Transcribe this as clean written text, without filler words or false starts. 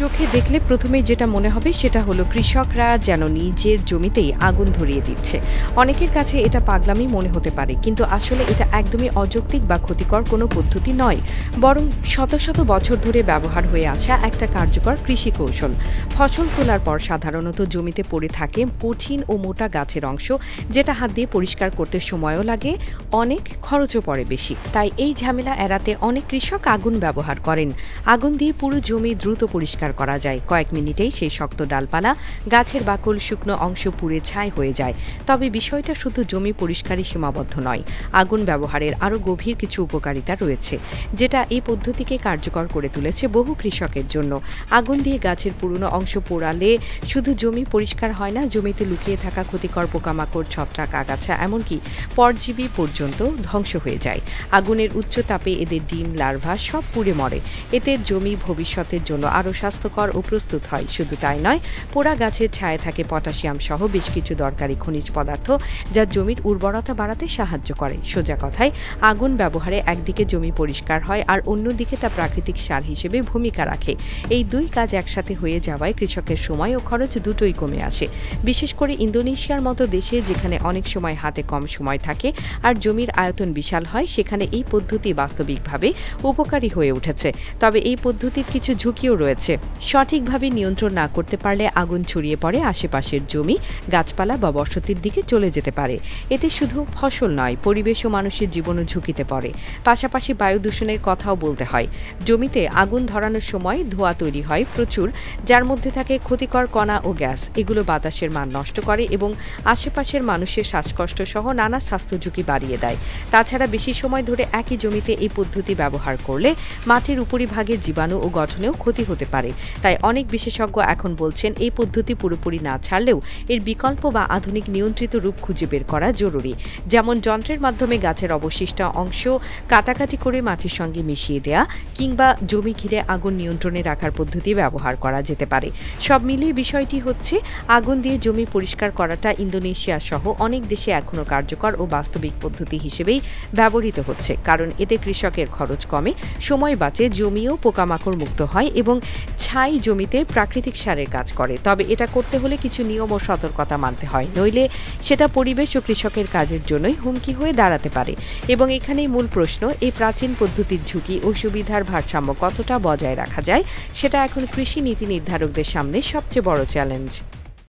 চোখে দেখলে প্রথমেই যেটা মনে হবে সেটা হলো কৃষকরা যেন নিজের জমিতেই আগুন ধরিয়ে দিচ্ছে। অনেকের কাছে এটা পাগলামি মনে হতে পারে, কিন্তু আসলে এটা একদমই অযৌক্তিক বা ক্ষতিকর কোনো পদ্ধতি নয়, বরং শত শত বছর ধরে ব্যবহার হয়ে আসা একটা কার্যকর কৃষি কৌশল। ফসল তোলার পর সাধারণত জমিতে পড়ে থাকে কঠিন ও মোটা গাছের অংশ, যেটা হাত দিয়ে পরিষ্কার করতে সময়ও লাগে, অনেক খরচও পড়ে বেশি। তাই এই ঝামেলা এড়াতে অনেক কৃষক আগুন ব্যবহার করেন। আগুন দিয়ে পুরো জমি দ্রুত পরিষ্কার করা যায়, কয়েক মিনিটেই সেই শক্ত ডালপালা, গাছের বাকল, শুকনো অংশ পুড়ে ছাই হয়ে যায়। তবে বিষয়টা শুধু জমি পরিষ্কারই সীমাবদ্ধ নয়, আগুন ব্যবহারের আরও গভীর কিছু উপকারিতা রয়েছে, যেটা এই পদ্ধতিকে কার্যকর করে তুলেছে বহু কৃষকের জন্য। আগুন দিয়ে গাছের পুরনো অংশ পোড়ালে শুধু জমি পরিষ্কার হয় না, জমিতে লুকিয়ে থাকা ক্ষতিকর পোকামাকড়, ছত্রাক, আগাছা, এমনকি পরজীবী পর্যন্ত ধ্বংস হয়ে যায়। আগুনের উচ্চ তাপে এদের ডিম, লার্ভা সব পুড়ে মরে। এতে জমি ভবিষ্যতের জন্য আরও স্বাস্থ্যকর ও প্রস্তুত হয়। শুধু তাই নয়, পোড়া গাছের ছায়ে থাকে পটাশিয়াম সহ বেশ কিছু দরকারি খনিজ পদার্থ, যা জমির উর্বরতা বাড়াতে সাহায্য করে। সোজা কথায়, আগুন ব্যবহারে একদিকে জমি পরিষ্কার হয় আর অন্যদিকে তা প্রাকৃতিক সার হিসেবে ভূমিকা রাখে। এই দুই কাজ একসাথে হয়ে যাওয়ায় কৃষকের সময় ও খরচ দুটোই কমে আসে। বিশেষ করে ইন্দোনেশিয়ার মতো দেশে, যেখানে অনেক সময় হাতে কম সময় থাকে আর জমির আয়তন বিশাল হয়, সেখানে এই পদ্ধতি বাস্তবিকভাবে উপকারী হয়ে উঠেছে। তবে এই পদ্ধতির কিছু ঝুঁকিও রয়েছে। সঠিকভাবে নিয়ন্ত্রণ না করতে পারলে আগুন ছড়িয়ে পড়ে আশেপাশের জমি, গাছপালা বা বসতির দিকে চলে যেতে পারে। এতে শুধু ফসল নয়, পরিবেশ ও মানুষের জীবনও ঝুঁকিতে পড়ে। পাশাপাশি বায়ু দূষণের কথাও বলতে হয়। জমিতে আগুন ধরানোর সময় ধোঁয়া তৈরি হয় প্রচুর, যার মধ্যে থাকে ক্ষতিকর কণা ও গ্যাস। এগুলো বাতাসের মান নষ্ট করে এবং আশেপাশের মানুষের শ্বাসকষ্ট সহ নানা স্বাস্থ্য ঝুঁকি বাড়িয়ে দেয়। তাছাড়া বেশি সময় ধরে একই জমিতে এই পদ্ধতি ব্যবহার করলে মাটির উপরিভাগের জীবাণু ও গঠনেও ক্ষতি হতে পারে। তাই অনেক বিশেষজ্ঞ এখন বলছেন, এই পদ্ধতি পুরোপুরি না ছাড়লেও এর বিকল্প বা আধুনিক নিয়ন্ত্রিত রূপ খুঁজে বের করা জরুরি। যেমন যন্ত্রের মাধ্যমে গাছের অবশিষ্ট অংশ কাটাকাটি করে মাটির সঙ্গে মিশিয়ে দেয়া, কিংবা জমি ঘিরে আগুন নিয়ন্ত্রণে রাখার পদ্ধতি ব্যবহার করা যেতে পারে। সব মিলিয়ে বিষয়টি হচ্ছে, আগুন দিয়ে জমি পরিষ্কার করাটা ইন্দোনেশিয়া সহ অনেক দেশে এখনও কার্যকর ও বাস্তবিক পদ্ধতি হিসেবেই ব্যবহৃত হচ্ছে, কারণ এতে কৃষকের খরচ কমে, সময় বাঁচে, জমিও পোকামাকড় মুক্ত হয় এবং ছাই জমিতে প্রাকৃতিক সারের কাজ করে। তবে এটা করতে হলে কিছু নিয়ম ও সতর্কতা মানতে হয়, নইলে সেটা পরিবেশ ও কৃষকের কাজের জন্যই হুমকি হয়ে দাঁড়াতে পারে। এবং এখানেই মূল প্রশ্ন, এই প্রাচীন পদ্ধতির ঝুঁকি ও সুবিধার ভারসাম্য কতটা বজায় রাখা যায়, সেটা এখন কৃষি নীতি নির্ধারকদের সামনে সবচেয়ে বড় চ্যালেঞ্জ।